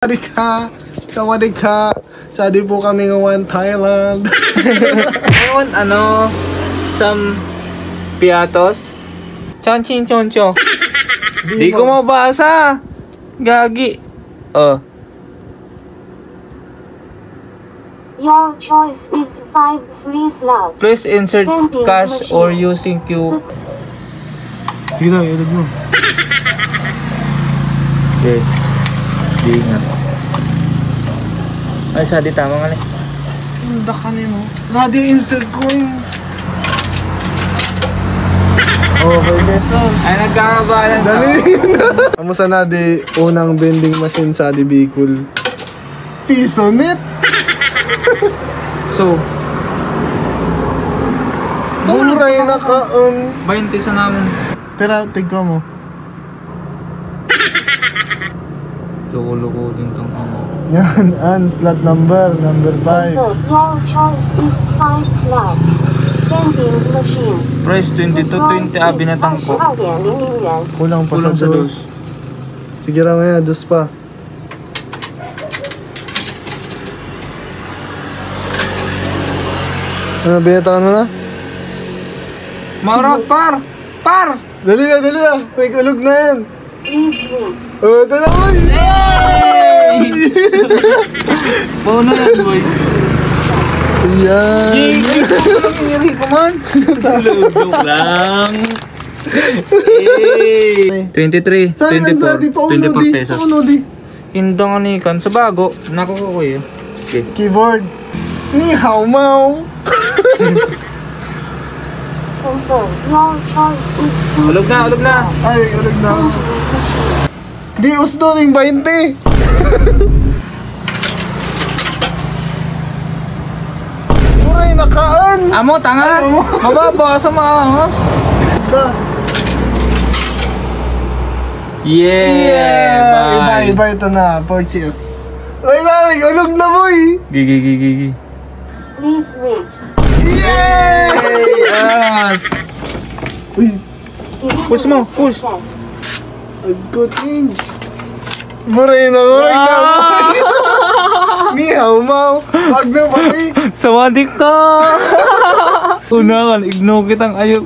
Sawadee ka. Sadi po kami ngawan Thailand. I want some piatos. Chanchin choncho. Di ko mabasa. Gagi. Your choice is 5 free slots. Please insert cash or using Q. Sige na, ilog mo. Okay. Di nga. Ay, Sadi, tama nga lang. Hindi ka mo. Sadi, insert coin. Okay, pesos. Ay, nagkakabalan. Dali na. Kamusta na di unang vending machine sa Adi Bicol? Piso net. So, Muray na kaon. 20 sa namin. Pero, tigko mo. Loko-loko din tong Yan, slot number 5. Your choice is 5 slots. Vending machine. Price 22.20 binatang ko. 22.00元。 Kulang pa Kulang sa sa dos. Sige raw nga, dos pa. Ano, binatakan mo na? Maura, par! Dali na. May kulog na yan. Please wait. Oh, dala mo! Paano yan, boy? Yan. Hindi ko man. Joke lang. 23, Saan yan, Sadi? 24 pesos. Pauno di. Indang anikan sa bago. Nakuha ko yun. Okay. Keyboard. Ni hao mau. Confirm. Your choice is 2. Ulog na. Ay, ulag na ako. Di usdo ng 20. Muray nakaan. Amo, tanga. Ay, amo. Mababa sa maangas. Ba? Yeah! Iba ito na. Purchase. Ay, namin. Ulag na mo eh. Gigi. Please wait. Yay! Yes! Uy, Push mo, push. agko change. Muray na. Ni hao mau. Wag na pati. Sawadee ka! Una kan, igno kitang ayok.